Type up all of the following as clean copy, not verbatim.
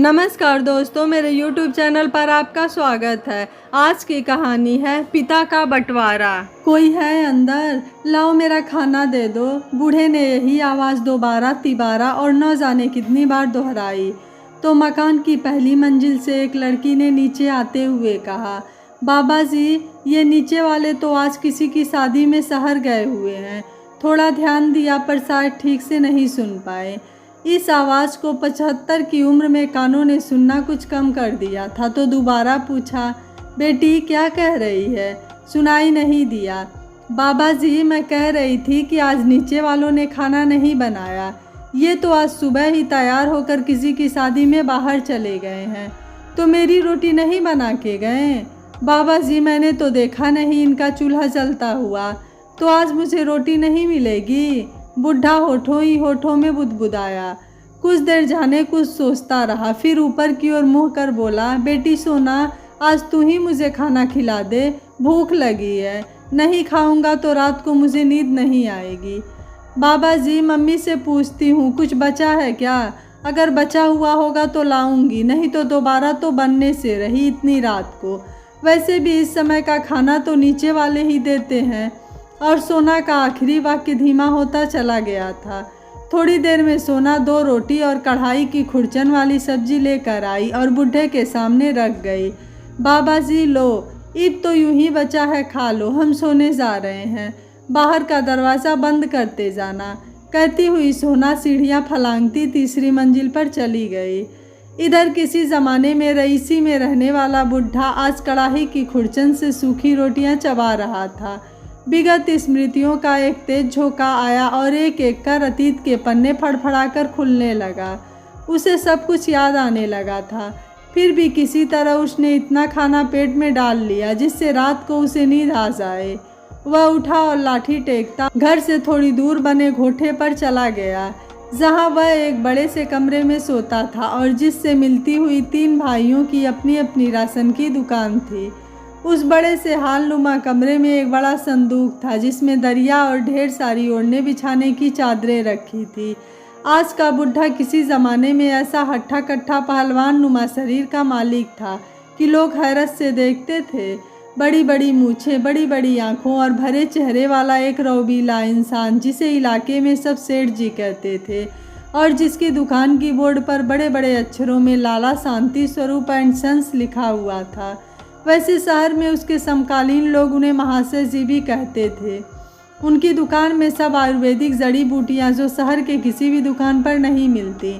नमस्कार दोस्तों, मेरे YouTube चैनल पर आपका स्वागत है। आज की कहानी है पिता का बंटवारा। कोई है अंदर? लाओ मेरा खाना दे दो। बूढ़े ने यही आवाज़ दोबारा तिबारा और न जाने कितनी बार दोहराई तो मकान की पहली मंजिल से एक लड़की ने नीचे आते हुए कहा, बाबा जी, ये नीचे वाले तो आज किसी की शादी में शहर गए हुए हैं। थोड़ा ध्यान दिया पर शायद ठीक से नहीं सुन पाए। इस आवाज़ को 75 की उम्र में कानों ने सुनना कुछ कम कर दिया था तो दोबारा पूछा, बेटी क्या कह रही है? सुनाई नहीं दिया। बाबा जी, मैं कह रही थी कि आज नीचे वालों ने खाना नहीं बनाया। ये तो आज सुबह ही तैयार होकर किसी की शादी में बाहर चले गए हैं। तो मेरी रोटी नहीं बना के गए? बाबा जी, मैंने तो देखा नहीं इनका चूल्हा जलता हुआ। तो आज मुझे रोटी नहीं मिलेगी? बुढ़ा होठों ही होठों में बुदबुदाया। कुछ देर जाने कुछ सोचता रहा, फिर ऊपर की ओर मुँह कर बोला, बेटी सोना, आज तू ही मुझे खाना खिला दे, भूख लगी है। नहीं खाऊंगा तो रात को मुझे नींद नहीं आएगी। बाबा जी, मम्मी से पूछती हूँ कुछ बचा है क्या? अगर बचा हुआ होगा तो लाऊंगी, नहीं तो दोबारा तो बनने से रही इतनी रात को। वैसे भी इस समय का खाना तो नीचे वाले ही देते हैं। और सोना का आखिरी वाक्य धीमा होता चला गया था। थोड़ी देर में सोना 2 रोटी और कढ़ाई की खुरचन वाली सब्जी लेकर आई और बुढ़े के सामने रख गई। बाबा जी, लो, ईद तो यूं ही बचा है, खा लो, हम सोने जा रहे हैं। बाहर का दरवाज़ा बंद करते जाना। कहती हुई सोना सीढ़ियाँ फलांगती तीसरी मंजिल पर चली गई। इधर किसी ज़माने में रईसी में रहने वाला बुढ़ा आज कढ़ाई की खुरचन से सूखी रोटियाँ चबा रहा था। विगत स्मृतियों का एक तेज झोंका आया और एक एक कर अतीत के पन्ने फड़फड़ाकर खुलने लगा। उसे सब कुछ याद आने लगा था। फिर भी किसी तरह उसने इतना खाना पेट में डाल लिया जिससे रात को उसे नींद आ जाए। वह उठा और लाठी टेकता घर से थोड़ी दूर बने घोठे पर चला गया, जहां वह एक बड़े से कमरे में सोता था और जिससे मिलती हुई 3 भाइयों की अपनी अपनी राशन की दुकान थी। उस बड़े से हालनुमा कमरे में एक बड़ा संदूक था जिसमें दरिया और ढेर सारी ओढ़ने बिछाने की चादरें रखी थी। आज का बुढ़ा किसी ज़माने में ऐसा हट्ठा कट्ठा पहलवान नुमा शरीर का मालिक था कि लोग हैरत से देखते थे। बड़ी बड़ी मूछें, बड़ी बड़ी आँखों और भरे चेहरे वाला एक रौबीला इंसान जिसे इलाके में सब सेठ जी कहते थे और जिसकी दुकान की बोर्ड पर बड़े बड़े अक्षरों में लाला शांति स्वरूप एंड सन्स लिखा हुआ था। वैसे शहर में उसके समकालीन लोग उन्हें महाशय जी भी कहते थे। उनकी दुकान में सब आयुर्वेदिक जड़ी बूटियाँ जो शहर के किसी भी दुकान पर नहीं मिलती,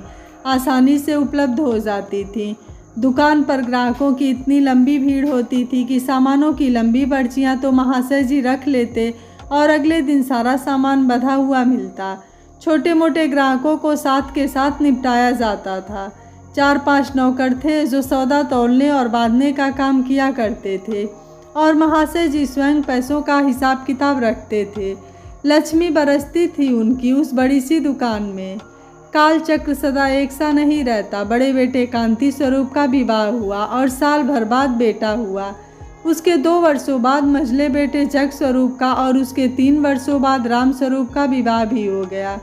आसानी से उपलब्ध हो जाती थी। दुकान पर ग्राहकों की इतनी लंबी भीड़ होती थी कि सामानों की लंबी पर्चियाँ तो महाशय जी रख लेते और अगले दिन सारा सामान बंधा हुआ मिलता। छोटे मोटे ग्राहकों को साथ के साथ निपटाया जाता था। 4-5 नौकर थे जो सौदा तौलने और बांधने का काम किया करते थे और महाशय जी स्वयं पैसों का हिसाब किताब रखते थे। लक्ष्मी बरसती थी उनकी उस बड़ी सी दुकान में। काल चक्र सदा एक सा नहीं रहता। बड़े बेटे कांति स्वरूप का विवाह हुआ और साल भर बाद बेटा हुआ। उसके 2 वर्षों बाद मझले बेटे जग स्वरूप का और उसके 3 वर्षों बाद राम स्वरूप का विवाह भी हो गया।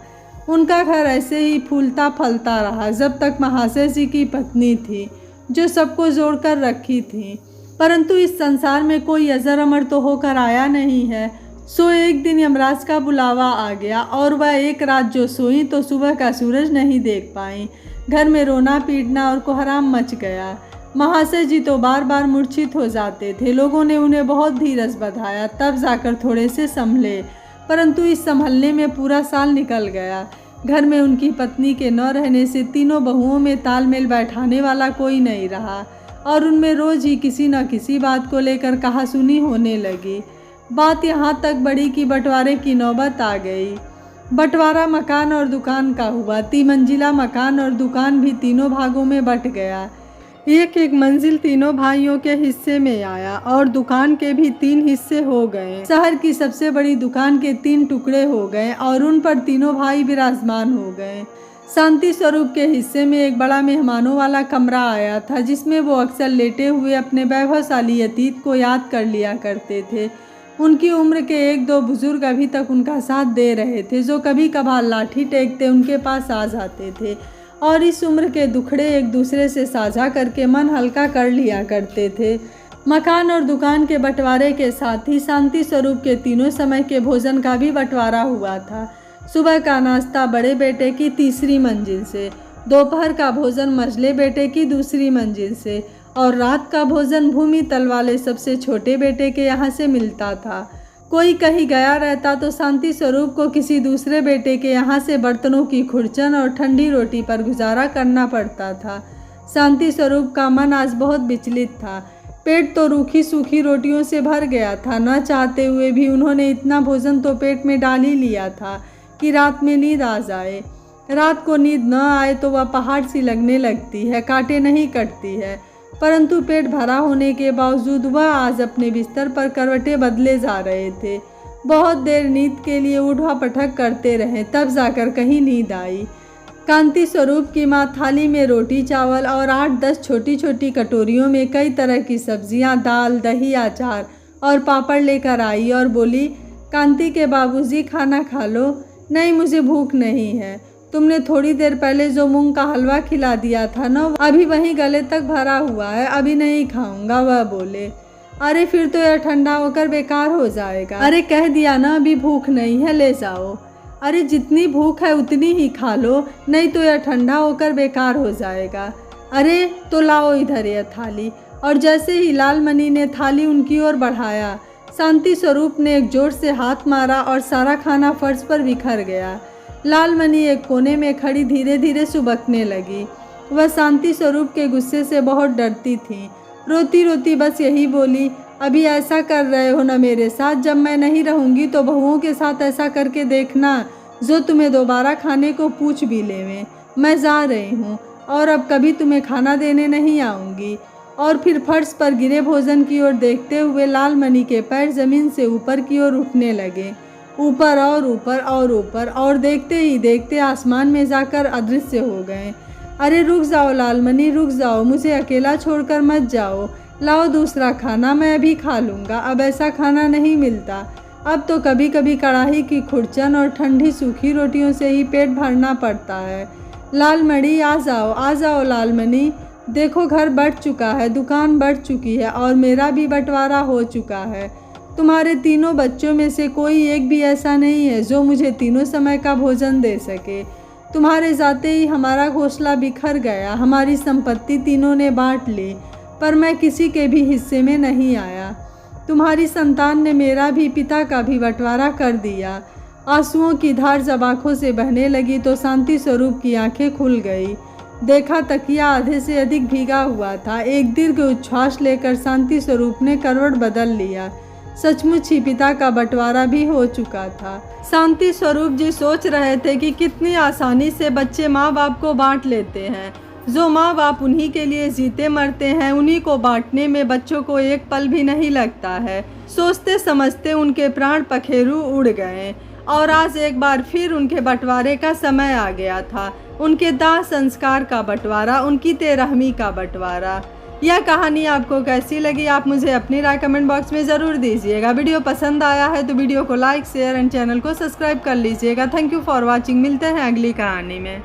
उनका घर ऐसे ही फूलता फलता रहा जब तक महाशय जी की पत्नी थी जो सबको जोड़कर रखी थी। परंतु इस संसार में कोई अजर अमर तो होकर आया नहीं है। सो एक दिन यमराज का बुलावा आ गया और वह एक रात जो सोई तो सुबह का सूरज नहीं देख पाई। घर में रोना पीटना और कोहराम मच गया। महाशय जी तो बार बार मूर्छित हो जाते थे। लोगों ने उन्हें बहुत धीरज बधाया, तब जाकर थोड़े से संभले। परंतु इस संभलने में पूरा साल निकल गया। घर में उनकी पत्नी के न रहने से तीनों बहुओं में तालमेल बैठाने वाला कोई नहीं रहा और उनमें रोज ही किसी न किसी बात को लेकर कहासुनी होने लगी। बात यहाँ तक बढ़ी कि बंटवारे की नौबत आ गई। बंटवारा मकान और दुकान का हुआ। 3 मंजिला मकान और दुकान भी तीनों भागों में बंट गया। एक एक मंजिल तीनों भाइयों के हिस्से में आया और दुकान के भी 3 हिस्से हो गए। शहर की सबसे बड़ी दुकान के 3 टुकड़े हो गए और उन पर तीनों भाई विराजमान हो गए। शांति स्वरूप के हिस्से में एक बड़ा मेहमानों वाला कमरा आया था जिसमें वो अक्सर लेटे हुए अपने वैभवशाली अतीत को याद कर लिया करते थे। उनकी उम्र के 1-2 बुजुर्ग अभी तक उनका साथ दे रहे थे जो कभी कभार लाठी टेकते उनके पास आ जाते थे और इस उम्र के दुखड़े एक दूसरे से साझा करके मन हल्का कर लिया करते थे। मकान और दुकान के बंटवारे के साथ ही शांति स्वरूप के तीनों समय के भोजन का भी बंटवारा हुआ था। सुबह का नाश्ता बड़े बेटे की तीसरी मंजिल से, दोपहर का भोजन मझले बेटे की दूसरी मंजिल से और रात का भोजन भूमि तल वाले सबसे छोटे बेटे के यहाँ से मिलता था। कोई कहीं गया रहता तो शांति स्वरूप को किसी दूसरे बेटे के यहाँ से बर्तनों की खुरचन और ठंडी रोटी पर गुजारा करना पड़ता था। शांति स्वरूप का मन आज बहुत विचलित था। पेट तो रूखी सूखी रोटियों से भर गया था। न चाहते हुए भी उन्होंने इतना भोजन तो पेट में डाल ही लिया था कि रात में नींद आ जाए। रात को नींद न आए तो वह पहाड़ सी लगने लगती है, काटे नहीं कटती है। परंतु पेट भरा होने के बावजूद वह आज अपने बिस्तर पर करवटें बदले जा रहे थे। बहुत देर नींद के लिए उठा पटक करते रहे, तब जाकर कहीं नींद आई। कांति स्वरूप की माँ थाली में रोटी चावल और 8-10 छोटी छोटी कटोरियों में कई तरह की सब्जियां, दाल, दही, अचार और पापड़ लेकर आई और बोली, कांति के बाबूजी खाना खा लो। नहीं, मुझे भूख नहीं है। तुमने थोड़ी देर पहले जो मूंग का हलवा खिला दिया था ना, अभी वही गले तक भरा हुआ है, अभी नहीं खाऊंगा, वह बोले। अरे फिर तो यह ठंडा होकर बेकार हो जाएगा। अरे कह दिया ना अभी भूख नहीं है, ले जाओ। अरे जितनी भूख है उतनी ही खा लो, नहीं तो यह ठंडा होकर बेकार हो जाएगा। अरे तो लाओ इधर यह थाली। और जैसे ही लालमणि ने थाली उनकी ओर बढ़ाया, शांति स्वरूप ने एक जोर से हाथ मारा और सारा खाना फर्श पर बिखर गया। लालमणि एक कोने में खड़ी धीरे धीरे सुबकने लगी। वह शांति स्वरूप के गुस्से से बहुत डरती थी। रोती रोती बस यही बोली, अभी ऐसा कर रहे हो ना मेरे साथ, जब मैं नहीं रहूँगी तो बहुओं के साथ ऐसा करके देखना जो तुम्हें दोबारा खाने को पूछ भी लेवें। मैं जा रही हूँ और अब कभी तुम्हें खाना देने नहीं आऊँगी। और फिर फर्श पर गिरे भोजन की ओर देखते हुए लालमणि के पैर जमीन से ऊपर की ओर उठने लगे, ऊपर और ऊपर और ऊपर, और देखते ही देखते आसमान में जाकर अदृश्य हो गए। अरे रुक जाओ लालमणि, रुक जाओ, मुझे अकेला छोड़कर मत जाओ। लाओ दूसरा खाना, मैं अभी खा लूँगा। अब ऐसा खाना नहीं मिलता। अब तो कभी कभी कढ़ाई की खुरचन और ठंडी सूखी रोटियों से ही पेट भरना पड़ता है। लालमणि आ जाओ लालमणि। देखो घर बढ़ चुका है, दुकान बढ़ चुकी है और मेरा भी बंटवारा हो चुका है। तुम्हारे तीनों बच्चों में से कोई एक भी ऐसा नहीं है जो मुझे तीनों समय का भोजन दे सके। तुम्हारे जाते ही हमारा घोंसला बिखर गया, हमारी संपत्ति तीनों ने बांट ली, पर मैं किसी के भी हिस्से में नहीं आया। तुम्हारी संतान ने मेरा भी, पिता का भी बंटवारा कर दिया। आंसुओं की धार जब आँखों से बहने लगी तो शांति स्वरूप की आंखें खुल गई। देखा तकिया आधे से अधिक भीगा हुआ था। एक दीर्घ उच्छ्वास लेकर शांति स्वरूप ने करवट बदल लिया। सचमुच ही पिता का बंटवारा भी हो चुका था। शांति स्वरूप जी सोच रहे थे कि कितनी आसानी से बच्चे माँ बाप को बांट लेते हैं। जो माँ बाप उन्हीं के लिए जीते मरते हैं, उन्हीं को बांटने में बच्चों को एक पल भी नहीं लगता है। सोचते समझते उनके प्राण पखेरु उड़ गए और आज एक बार फिर उनके बंटवारे का समय आ गया था। उनके दाह संस्कार का बंटवारा, उनकी तेरहवीं का बंटवारा। यह कहानी आपको कैसी लगी, आप मुझे अपनी राय कमेंट बॉक्स में ज़रूर दीजिएगा। वीडियो पसंद आया है तो वीडियो को लाइक, शेयर एंड चैनल को सब्सक्राइब कर लीजिएगा। Thank you for watching. मिलते हैं अगली कहानी में।